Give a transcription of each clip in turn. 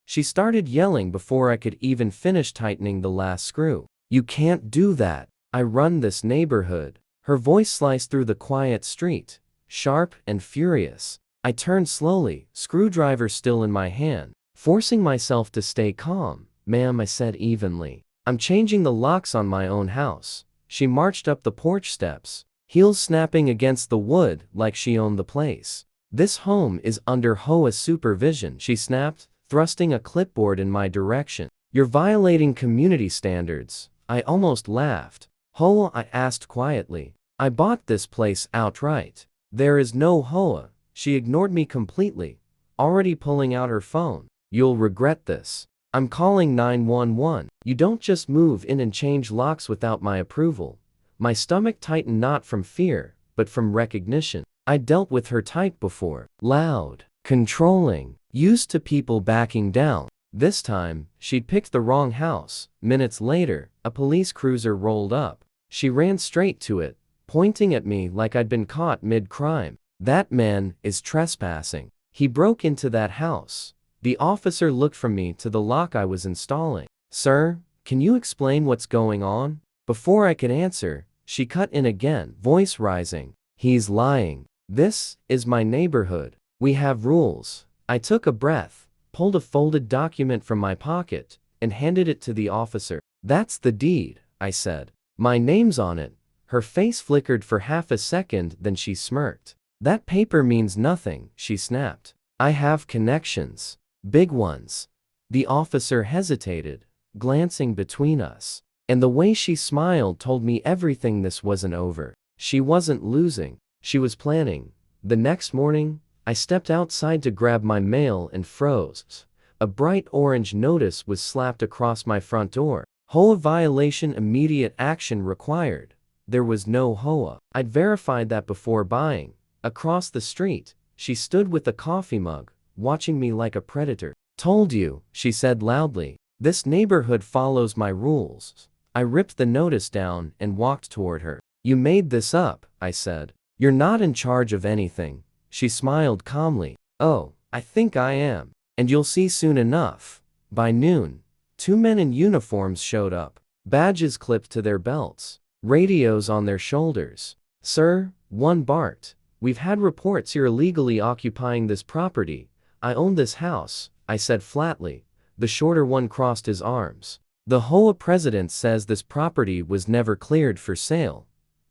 She started yelling before I could even finish tightening the last screw. "You can't do that. I run this neighborhood." Her voice sliced through the quiet street, sharp and furious. I turned slowly, screwdriver still in my hand, forcing myself to stay calm. "Ma'am," I said evenly, "I'm changing the locks on my own house." She marched up the porch steps, heels snapping against the wood like she owned the place. "This home is under HOA supervision," she snapped, thrusting a clipboard in my direction. "You're violating community standards." I almost laughed. "HOA?" I asked quietly. "I bought this place outright. There is no HOA." She ignored me completely, already pulling out her phone. "You'll regret this. I'm calling 911. You don't just move in and change locks without my approval." My stomach tightened, not from fear, but from recognition. I dealt with her type before. Loud, controlling, used to people backing down. This time, she'd picked the wrong house. Minutes later, a police cruiser rolled up. She ran straight to it, pointing at me like I'd been caught mid-crime. "That man is trespassing. He broke into that house." The officer looked from me to the lock I was installing. "Sir, can you explain what's going on?" Before I could answer, she cut in again, voice rising. "He's lying. This is my neighborhood. We have rules." I took a breath, pulled a folded document from my pocket, and handed it to the officer. "That's the deed," I said. "My name's on it." Her face flickered for half a second, then she smirked. "That paper means nothing," she snapped. "I have connections. Big ones." The officer hesitated, glancing between us. And the way she smiled told me everything. This wasn't over. She wasn't losing. She was planning. The next morning, I stepped outside to grab my mail and froze. A bright orange notice was slapped across my front door. HOA violation, immediate action required. There was no HOA. I'd verified that before buying. Across the street, she stood with a coffee mug, watching me like a predator. "Told you," she said loudly. "This neighborhood follows my rules." I ripped the notice down and walked toward her. "You made this up," I said. "You're not in charge of anything." She smiled calmly. "Oh, I think I am. And you'll see soon enough." By noon, 2 men in uniforms showed up, badges clipped to their belts, radios on their shoulders. "Sir," one barked, "we've had reports you're illegally occupying this property." "I own this house," I said flatly. The shorter one crossed his arms. "The HOA president says this property was never cleared for sale."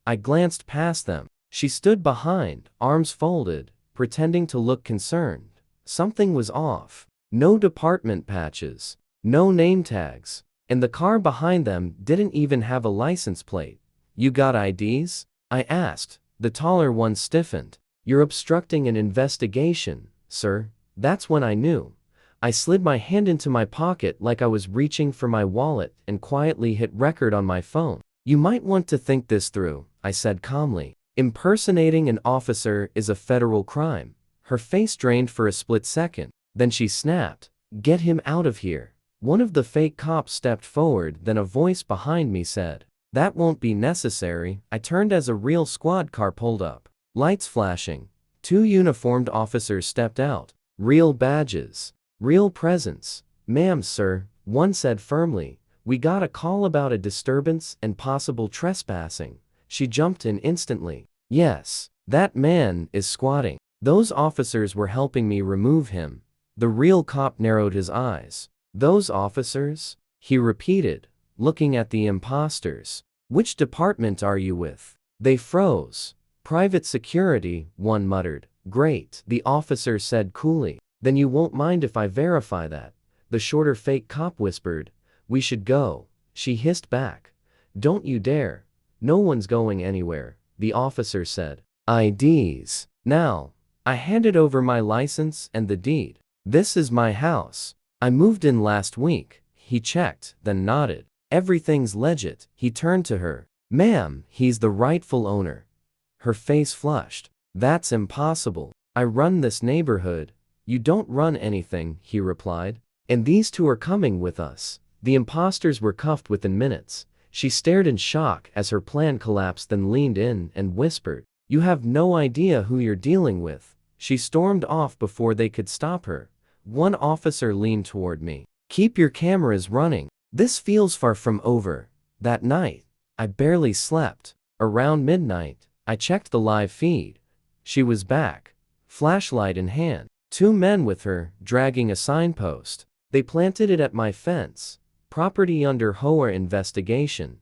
I glanced past them. She stood behind, arms folded, pretending to look concerned. Something was off. No department patches, no name tags, and the car behind them didn't even have a license plate. "You got IDs?" I asked. The taller one stiffened. "You're obstructing an investigation, sir." That's when I knew. I slid my hand into my pocket like I was reaching for my wallet and quietly hit record on my phone. "You might want to think this through," I said calmly. "Impersonating an officer is a federal crime." Her face drained for a split second. Then she snapped, "Get him out of here." One of the fake cops stepped forward, then a voice behind me said, "That won't be necessary." I turned as a real squad car pulled up. Lights flashing. 2 uniformed officers stepped out. Real badges. Real presence. "Ma'am, sir," one said firmly, "we got a call about a disturbance and possible trespassing." She jumped in instantly. "Yes, that man is squatting." Those officers were helping me remove him. The real cop narrowed his eyes. "Those officers?" he repeated, looking at the imposters. "Which department are you with?" They froze. "Private security," one muttered. "Great," the officer said coolly. "Then you won't mind if I verify that?" The shorter fake cop whispered. "We should go." She hissed back. "Don't you dare. No one's going anywhere," the officer said. "IDs. Now." I handed over my license and the deed. "This is my house. I moved in last week." He checked, then nodded. "Everything's legit." He turned to her. "Ma'am, he's the rightful owner." Her face flushed. "That's impossible. I run this neighborhood." "You don't run anything," he replied. "And these 2 are coming with us." The imposters were cuffed within minutes. She stared in shock as her plan collapsed, then leaned in and whispered, "You have no idea who you're dealing with." She stormed off before they could stop her. One officer leaned toward me. Keep your cameras running. This feels far from over. That night, I barely slept. Around midnight, I checked the live feed. She was back, flashlight in hand. Two men with her, dragging a signpost. They planted it at my fence. Property under HOA investigation.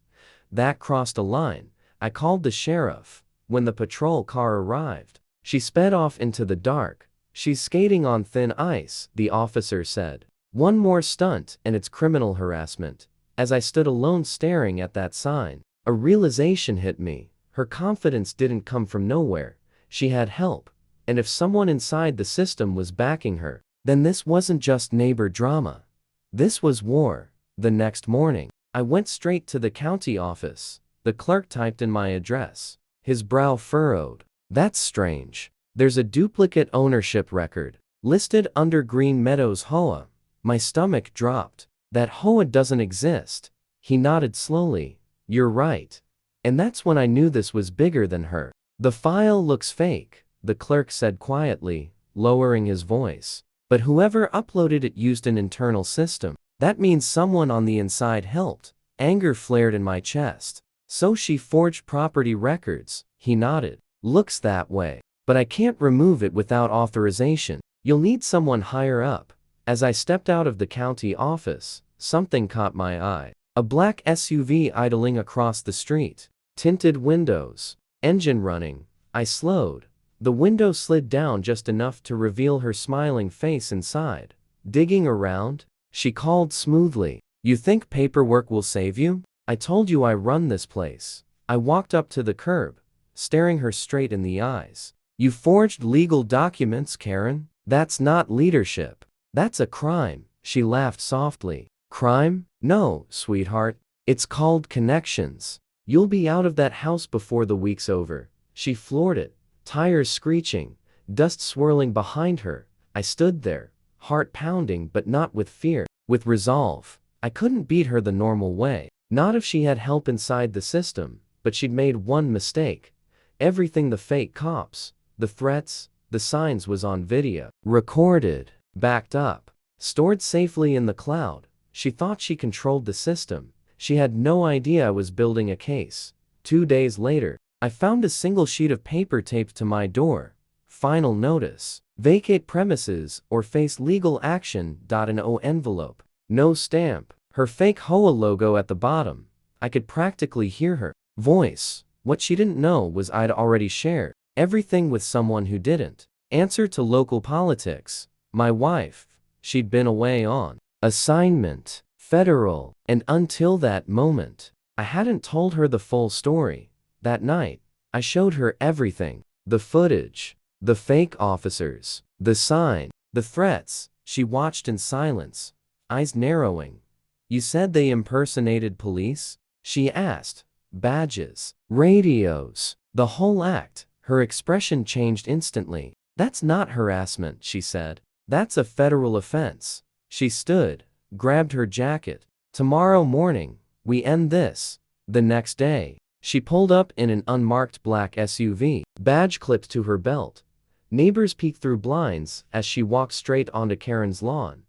That crossed a line. I called the sheriff. When the patrol car arrived, she sped off into the dark. She's skating on thin ice, the officer said. One more stunt and it's criminal harassment. As I stood alone staring at that sign, a realization hit me. Her confidence didn't come from nowhere. She had help. And if someone inside the system was backing her, then this wasn't just neighbor drama. This was war. The next morning, I went straight to the county office. The clerk typed in my address. His brow furrowed. That's strange. There's a duplicate ownership record listed under Green Meadows HOA. My stomach dropped. That HOA doesn't exist. He nodded slowly. You're right. And that's when I knew this was bigger than her. The file looks fake, the clerk said quietly, lowering his voice. But whoever uploaded it used an internal system. That means someone on the inside helped. Anger flared in my chest. So she forged property records, he nodded. Looks that way. But I can't remove it without authorization. You'll need someone higher up. As I stepped out of the county office, something caught my eye. A black SUV idling across the street. Tinted windows. Engine running. I slowed. The window slid down just enough to reveal her smiling face inside. Digging around? She called smoothly. You think paperwork will save you? I told you I run this place. I walked up to the curb, staring her straight in the eyes. You forged legal documents, Karen? That's not leadership. That's a crime. She laughed softly. Crime? No, sweetheart. It's called connections. You'll be out of that house before the week's over. She floored it, tires screeching, dust swirling behind her. I stood there, heart pounding but not with fear, with resolve. I couldn't beat her the normal way. Not if she had help inside the system, but she'd made one mistake. Everything, the fake cops, the threats, the signs, was on video. Recorded, backed up, stored safely in the cloud. She thought she controlled the system. She had no idea I was building a case. 2 days later, I found a single sheet of paper taped to my door. Final notice. Vacate premises or face legal action. An O envelope. No stamp. Her fake HOA logo at the bottom. I could practically hear her voice. What she didn't know was I'd already shared everything with someone who didn't answer to local politics. My wife. She'd been away on assignment. Federal. And until that moment, I hadn't told her the full story. That night, I showed her everything. The footage. The fake officers. The sign. The threats. She watched in silence, eyes narrowing. You said they impersonated police? She asked. Badges. Radios. The whole act. Her expression changed instantly. That's not harassment, she said. That's a federal offense. She stood, grabbed her jacket. Tomorrow morning, we end this. The next day, she pulled up in an unmarked black SUV, badge clipped to her belt. Neighbors peeked through blinds as she walked straight onto Karen's lawn.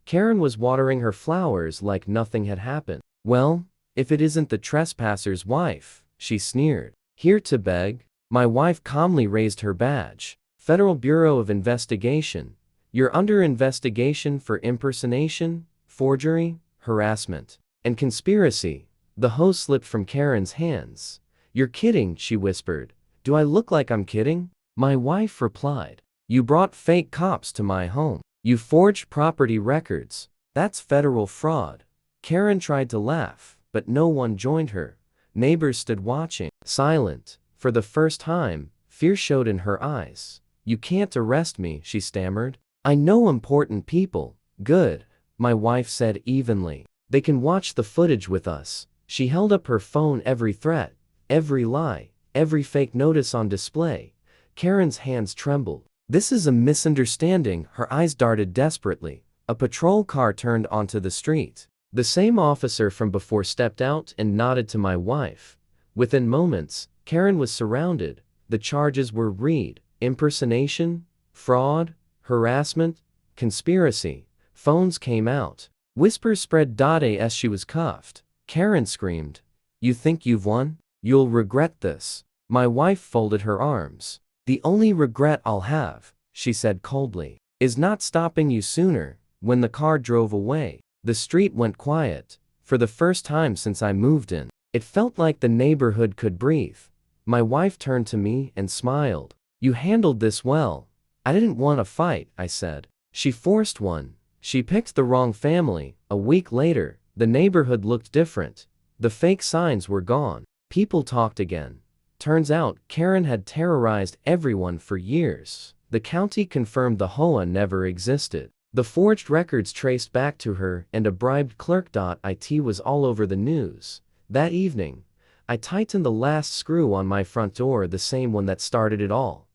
Karen was watering her flowers like nothing had happened. Well, if it isn't the trespasser's wife, she sneered. Here to beg? My wife calmly raised her badge. Federal Bureau of Investigation. You're under investigation for impersonation, forgery, harassment, and conspiracy. The hose slipped from Karen's hands. You're kidding, she whispered. Do I look like I'm kidding? My wife replied. You brought fake cops to my home. You forged property records. That's federal fraud. Karen tried to laugh, but no one joined her. Neighbors stood watching, silent. For the first time, fear showed in her eyes. You can't arrest me, she stammered. I know important people. Good, my wife said evenly. They can watch the footage with us. She held up her phone. Every threat, every lie, every fake notice on display. Karen's hands trembled. This is a misunderstanding. Her eyes darted desperately. A patrol car turned onto the street. The same officer from before stepped out and nodded to my wife. Within moments, Karen was surrounded. The charges were read: impersonation, fraud, harassment, conspiracy. Phones came out. Whispers spread. As she was cuffed. Karen screamed, "You think you've won? You'll regret this." My wife folded her arms. "The only regret I'll have," she said coldly, "is not stopping you sooner." When the car drove away, the street went quiet. For the first time since I moved in, it felt like the neighborhood could breathe. My wife turned to me and smiled. "You handled this well." "I didn't want a fight," I said. "She forced one. She picked the wrong family." A week later, the neighborhood looked different. The fake signs were gone. People talked again. Turns out, Karen had terrorized everyone for years. The county confirmed the HOA never existed. The forged records traced back to her, and a bribed clerk. It was all over the news. That evening, I tightened the last screw on my front door, the same one that started it all.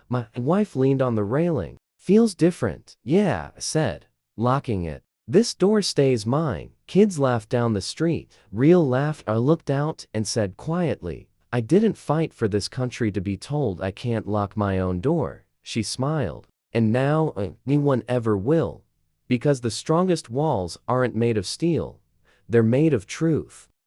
My wife leaned on the railing. "Feels different." "Yeah," I said, locking it. "This door stays mine." Kids laughed down the street. Real laughter. I looked out and said quietly, "I didn't fight for this country to be told I can't lock my own door." She smiled. "And now, anyone ever will. Because the strongest walls aren't made of steel. They're made of truth."